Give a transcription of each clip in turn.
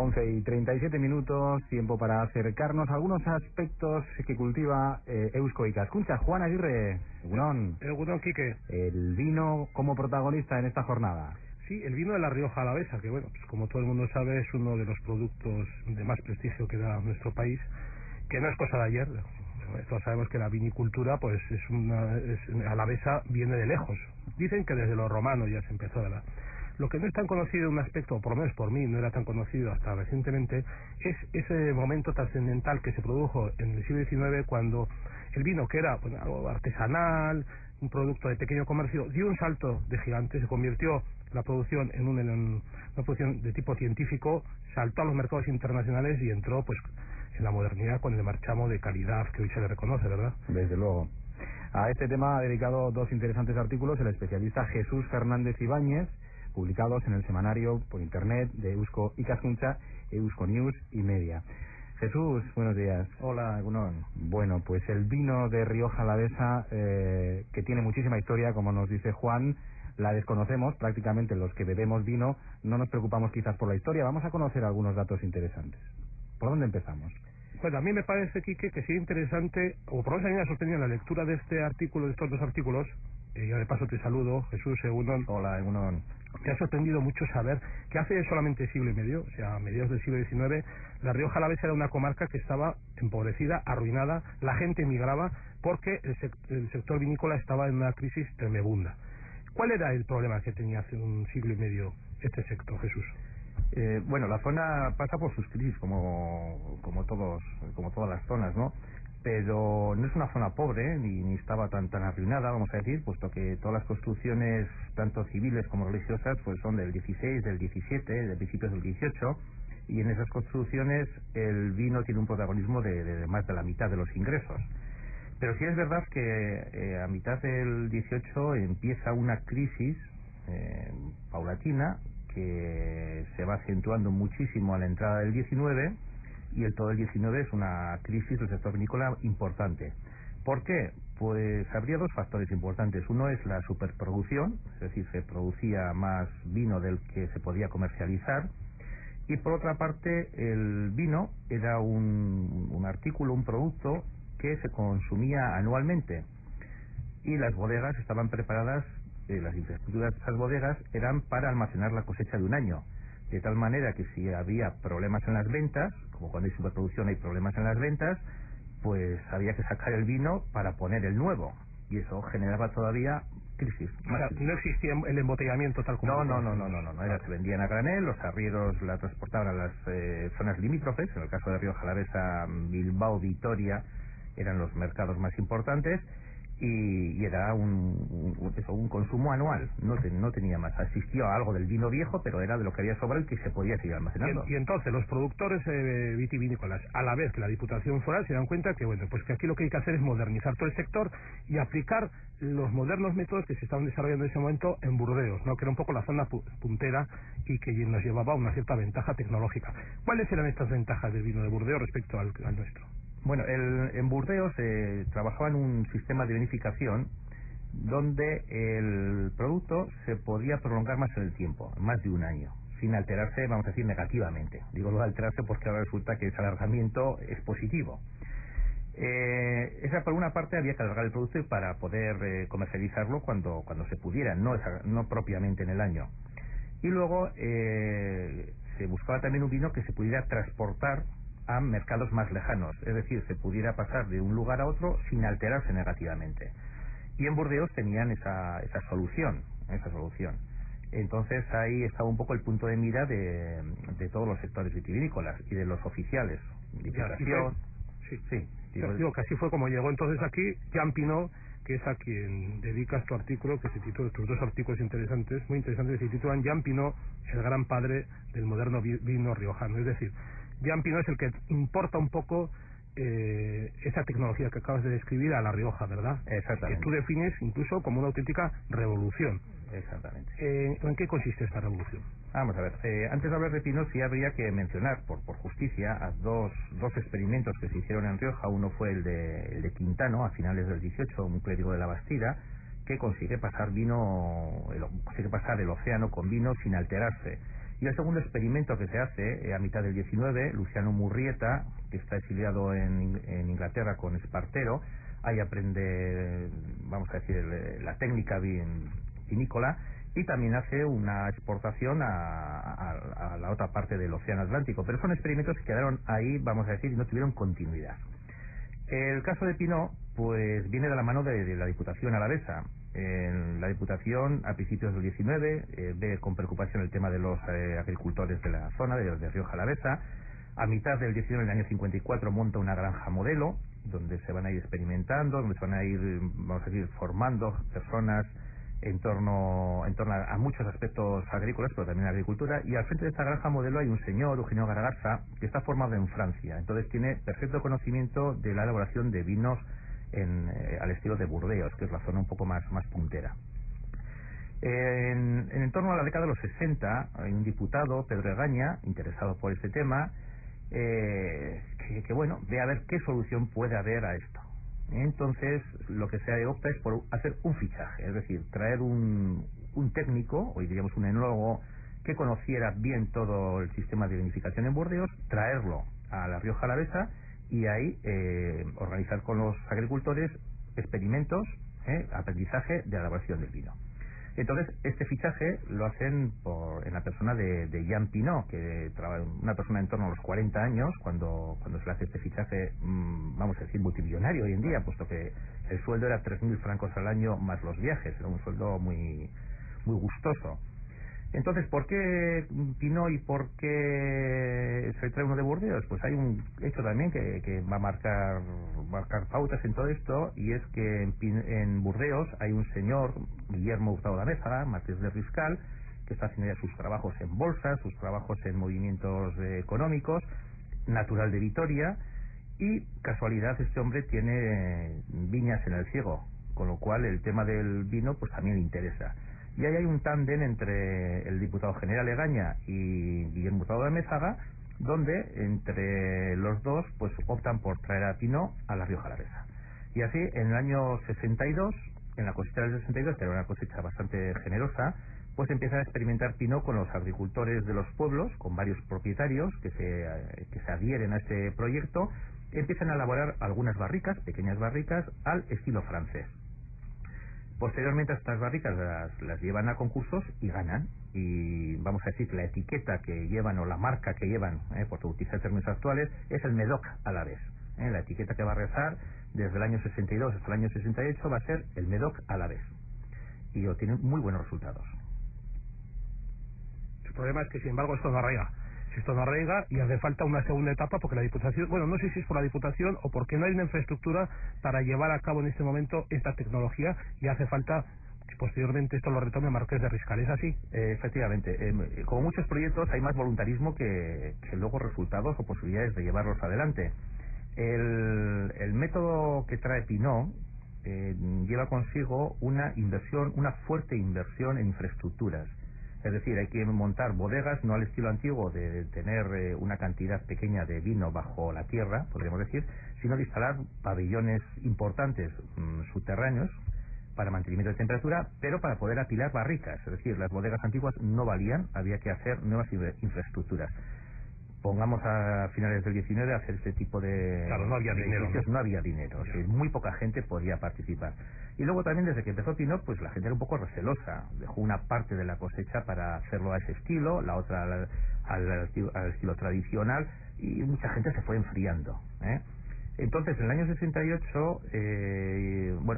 11:37, tiempo para acercarnos a algunos aspectos que cultiva Eusko Ikaskuntza. Juan Aguirre, Egunon. Egunon, Quique. El vino como protagonista en esta jornada. Sí, el vino de la Rioja Alavesa, que bueno, pues como todo el mundo sabe, es uno de los productos de más prestigio que da nuestro país, que no es cosa de ayer. Todos sabemos que la vinicultura, pues alavesa viene de lejos. Dicen que desde los romanos ya se empezó a dar. Lo que no es tan conocido, un aspecto, por lo menos por mí, no era tan conocido hasta recientemente, es ese momento trascendental que se produjo en el siglo XIX cuando el vino, que era algo artesanal, un producto de pequeño comercio, dio un salto de gigante, se convirtió la producción en una producción de tipo científico, saltó a los mercados internacionales y entró pues en la modernidad con el marchamo de calidad que hoy se le reconoce, ¿verdad? Desde luego. A este tema ha dedicado dos interesantes artículos el especialista Jesús Fernández Ibáñez, publicados en el semanario por internet de Eusko Ikaskuntza, Eusko News y Media. Jesús, buenos días. Hola, Egunon. Bueno, pues el vino de Rioja Alavesa, que tiene muchísima historia, como nos dice Juan, la desconocemos, prácticamente los que bebemos vino no nos preocupamos quizás por la historia. Vamos a conocer algunos datos interesantes. ¿Por dónde empezamos? Bueno, a mí me parece, Quique, que sería interesante, o por lo menos a mí me ha sorprendido en la lectura de este artículo, de estos dos artículos, ya de paso te saludo, Jesús, Egunon. Hola, Egunon. Me ha sorprendido mucho saber que hace solamente siglo y medio, o sea, a mediados del siglo XIX, la Rioja Alavesa era una comarca que estaba empobrecida, arruinada, la gente emigraba porque el sector vinícola estaba en una crisis tremenda. ¿Cuál era el problema que tenía hace un siglo y medio este sector, Jesús? Bueno, la zona pasa por sus crisis como todas las zonas, ¿no? Pero no es una zona pobre ni estaba tan arruinada, vamos a decir, puesto que todas las construcciones, tanto civiles como religiosas, pues son del 16, del 17, de principios del 18, y en esas construcciones el vino tiene un protagonismo de más de la mitad de los ingresos. Pero sí es verdad que a mitad del 18 empieza una crisis paulatina que se va acentuando muchísimo a la entrada del 19, y todo el 19 es una crisis del sector vinícola importante. ¿Por qué? Pues habría dos factores importantes. Uno es la superproducción, es decir, se producía más vino del que se podía comercializar, y por otra parte el vino era un artículo, un producto que se consumía anualmente, y las bodegas estaban preparadas, las infraestructuras de esas bodegas eran para almacenar la cosecha de un año, de tal manera que si había problemas en las ventas, como cuando hay superproducción hay problemas en las ventas, pues había que sacar el vino para poner el nuevo, y eso generaba todavía crisis. O sea, no existía el embotellamiento tal como... No, se vendían a granel, los arrieros la transportaban a las zonas limítrofes, en el caso de Rioja Alavesa, Bilbao, Vitoria eran los mercados más importantes, y era un consumo anual, no tenía más. Asistió a algo del vino viejo, pero era de lo que había sobrado y que se podía seguir almacenando. Y entonces los productores vitivinícolas, a la vez que la Diputación Foral, se dan cuenta que pues que aquí lo que hay que hacer es modernizar todo el sector y aplicar los modernos métodos que se estaban desarrollando en ese momento en Burdeos, ¿no? Que era un poco la zona puntera y que nos llevaba a una cierta ventaja tecnológica. ¿Cuáles eran estas ventajas del vino de Burdeos respecto al nuestro? Bueno, en Burdeos trabajaba en un sistema de vinificación donde el producto se podía prolongar más en el tiempo, más de un año, sin alterarse, vamos a decir, negativamente. Digo lo de alterarse porque ahora resulta que ese alargamiento es positivo. Esa por una parte había que alargar el producto para poder comercializarlo cuando se pudiera, no propiamente en el año. Y luego se buscaba también un vino que se pudiera transportar a mercados más lejanos, es decir, se pudiera pasar de un lugar a otro sin alterarse negativamente. Y en Burdeos tenían esa solución. Entonces ahí estaba un poco el punto de mira de todos los sectores vitivinícolas y de los oficiales. Diputación. Sí. Digo que así fue como llegó entonces aquí Jean Pinot, que es a quien dedicas tu artículo, que se titula, tus dos artículos interesantes, muy interesantes, que se titulan Jean Pinot, el gran padre del moderno vino riojano. Es decir, Jean Pinot es el que importa un poco esa tecnología que acabas de describir a La Rioja, ¿verdad? Exactamente. Que tú defines incluso como una auténtica revolución. Exactamente. ¿En qué consiste esta revolución? Vamos a ver, antes de hablar de Pinot sí habría que mencionar, por justicia, a dos experimentos que se hicieron en Rioja. Uno fue el de Quintano, a finales del 18, un clérigo de la Bastida, que consigue pasar el océano con vino sin alterarse. Y el segundo experimento que se hace a mitad del 19, Luciano Murrieta, que está exiliado en Inglaterra con Espartero, ahí aprende, vamos a decir, la técnica vinícola, y también hace una exportación a la otra parte del Océano Atlántico. Pero son experimentos que quedaron ahí, vamos a decir, y no tuvieron continuidad. El caso de Pinot, pues viene de la mano de la Diputación alavesa. La Diputación, a principios del 19, ve con preocupación el tema de los agricultores de la zona, de Rioja Alavesa. A mitad del 19, en el año 54, monta una granja modelo, donde se van a ir experimentando, donde se van a ir, vamos a decir, formando personas en torno a muchos aspectos agrícolas, pero también agricultura. Y al frente de esta granja modelo hay un señor, Eugenio Garagarza, que está formado en Francia. Entonces tiene perfecto conocimiento de la elaboración de vinos al estilo de Burdeos, que es la zona un poco más puntera. En torno a la década de los 60, hay un diputado, Pedro Egaña, interesado por este tema, que bueno, ve a ver qué solución puede haber a esto. Entonces, lo que se opta es por hacer un fichaje, es decir, traer un técnico, hoy diríamos un enólogo, que conociera bien todo el sistema de vinificación en Burdeos, traerlo a la Rioja Alavesa y ahí organizar con los agricultores experimentos, aprendizaje de elaboración del vino. Entonces, este fichaje lo hacen en la persona de Jean Pinot, que una persona en torno a los 40 años, cuando se le hace este fichaje, vamos a decir, multimillonario hoy en día, puesto que el sueldo era 3.000 francos al año más los viajes, era un sueldo muy gustoso. Entonces, ¿por qué Pinot y por qué se trae uno de Burdeos? Pues hay un hecho también que va a marcar pautas en todo esto, y es que en Burdeos hay un señor, Guillermo Hurtado de Amézaga, marqués de Riscal, que está haciendo ya sus trabajos en bolsa, sus trabajos en movimientos económicos, natural de Vitoria, y casualidad este hombre tiene viñas en el Ciego, con lo cual el tema del vino pues también le interesa. Y ahí hay un tándem entre el diputado general Egaña y Guillermo Hurtado de Amézaga, donde entre los dos pues optan por traer a Pinot a la Rioja Alavesa. Y así, en el año 62, en la cosecha del 62, que era una cosecha bastante generosa, pues empieza a experimentar Pinot con los agricultores de los pueblos, con varios propietarios que se adhieren a este proyecto, empiezan a elaborar algunas barricas, pequeñas barricas, al estilo francés. Posteriormente, estas barricas las llevan a concursos y ganan. Y vamos a decir que la etiqueta que llevan, o la marca que llevan, por utilizar términos actuales, es el Médoc Alavés. La etiqueta que va a rezar desde el año 62 hasta el año 68 va a ser el Médoc Alavés. Y obtienen muy buenos resultados. El problema es que, sin embargo, esto no arraiga. Si esto no arraiga, y hace falta una segunda etapa, porque la Diputación, bueno, no sé si es por la Diputación o porque no hay una infraestructura para llevar a cabo en este momento esta tecnología, y hace falta que posteriormente esto lo retome Marqués de Riscal. ¿Es así? Efectivamente. Como muchos proyectos, hay más voluntarismo que luego resultados o posibilidades de llevarlos adelante. El método que trae Pinot lleva consigo una fuerte inversión en infraestructuras. Es decir, hay que montar bodegas, no al estilo antiguo de tener una cantidad pequeña de vino bajo la tierra, podríamos decir, sino de instalar pabellones importantes subterráneos para mantenimiento de temperatura, pero para poder apilar barricas. Es decir, las bodegas antiguas no valían, había que hacer nuevas infraestructuras. Pongamos a finales del 19 a hacer este tipo de... Claro, no había dinero, ¿no? No había dinero, o sea, muy poca gente podía participar. Y luego también, desde que empezó Pinot, pues la gente era un poco recelosa. Dejó una parte de la cosecha para hacerlo a ese estilo, la otra al estilo tradicional, y mucha gente se fue enfriando. Entonces, en el año 68,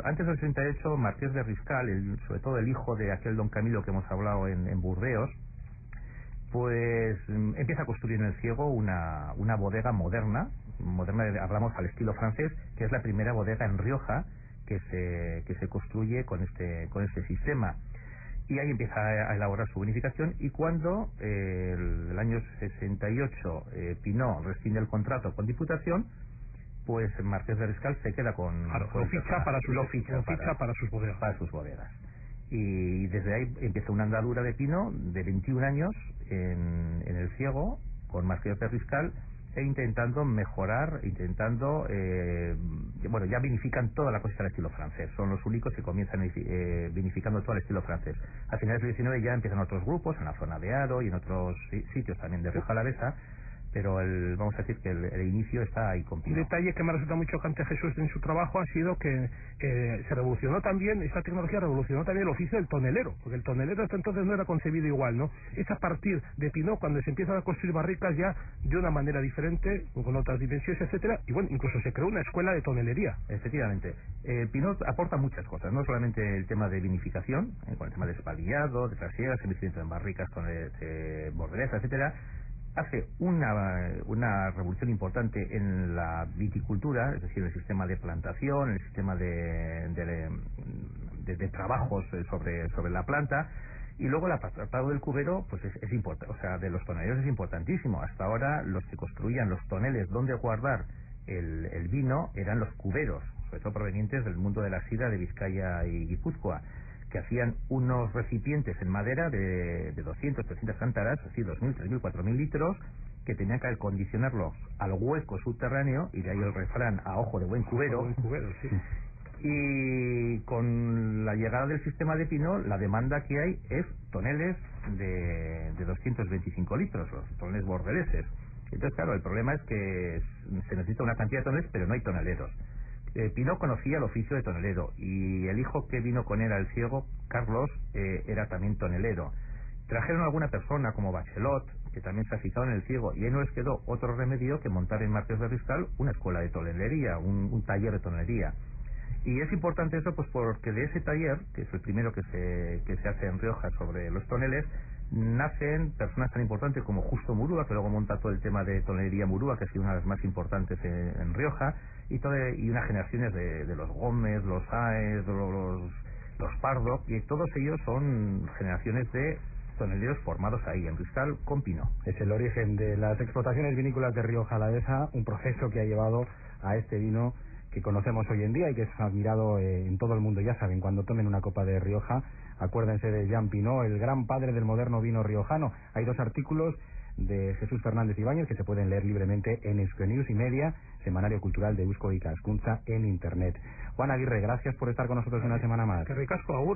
antes del 68, Marqués de Riscal, sobre todo el hijo de aquel don Camilo que hemos hablado en Burdeos, pues empieza a construir en el Ciego una bodega moderna, hablamos al estilo francés, que es la primera bodega en Rioja que se construye con este sistema. Y ahí empieza a elaborar su vinificación, y cuando el año 68 Pinot rescinde el contrato con Diputación, pues Marqués de Riscal se queda con... Claro, lo ficha para sus bodegas. Para sus bodegas. Y desde ahí empieza una andadura de Pinot de 21 años en el Ciego, con Marqués de Riscal, e intentando mejorar, bueno, ya vinifican toda la cosecha al estilo francés, son los únicos que comienzan vinificando todo el estilo francés. A finales del 19 ya empiezan otros grupos en la zona de Aro y en otros sitios también de Rioja Alavesa, pero vamos a decir que el inicio está ahí con Pinot. Un detalle que me resulta muy chocante, Jesús, en su trabajo ha sido que se revolucionó también, esta tecnología revolucionó también el oficio del tonelero, porque el tonelero hasta entonces no era concebido igual, ¿no? Es a partir de Pinot cuando se empiezan a construir barricas ya de una manera diferente, con otras dimensiones, etcétera, y bueno, incluso se creó una escuela de tonelería. Efectivamente. Pinot aporta muchas cosas, no solamente el tema de vinificación, con el tema de espalillado, de trasiegas, envejecimiento en barricas, bordelesa, etcétera. Hace una revolución importante en la viticultura, es decir, en el sistema de plantación, en el sistema de trabajos sobre la planta, y luego el apartado del cubero pues es importante, o sea, de los toneleros es importantísimo. Hasta ahora los que construían los toneles donde guardar el vino eran los cuberos, sobre todo provenientes del mundo de la sidra de Vizcaya y Guipúzcoa, que hacían unos recipientes en madera de 200, 300 cántaras, es decir, 2.000, 3.000, 4.000 litros, que tenían que acondicionarlos al hueco subterráneo, y de ahí el refrán, a ojo de buen cubero. Sí. Y con la llegada del sistema de Pinot, la demanda que hay es toneles de 225 litros, los toneles bordeleses. Entonces, claro, el problema es que se necesita una cantidad de toneles, pero no hay toneleros. Pinot conocía el oficio de tonelero, y el hijo que vino con él, el ciego, Carlos, era también tonelero. Trajeron a alguna persona como Bachelot, que también se ha fijado en el ciego, y ahí no les quedó otro remedio que montar en Marqués de Riscal una escuela de tonelería, un taller de tonelería. Y es importante eso pues porque de ese taller, que es el primero que se hace en Rioja sobre los toneles, nacen personas tan importantes como Justo Murúa, que luego monta todo el tema de tonelería Murúa, que ha sido una de las más importantes en Rioja, y unas generaciones de los Gómez, los Sáez, los Pardo, y todos ellos son generaciones de toneleros formados ahí, en Riscal, con Pinot. Es el origen de las explotaciones vinícolas de Rioja Alavesa, un proceso que ha llevado a este vino que conocemos hoy en día y que es admirado en todo el mundo. Ya saben, cuando tomen una copa de Rioja, acuérdense de Jean Pinot, el gran padre del moderno vino riojano. Hay 2 artículos de Jesús Fernández Ibáñez que se pueden leer libremente en Eusknews y Media, semanario cultural de Eusko y Cascuntza en internet. Juan Aguirre, gracias por estar con nosotros una semana más. Que ricasco, agur.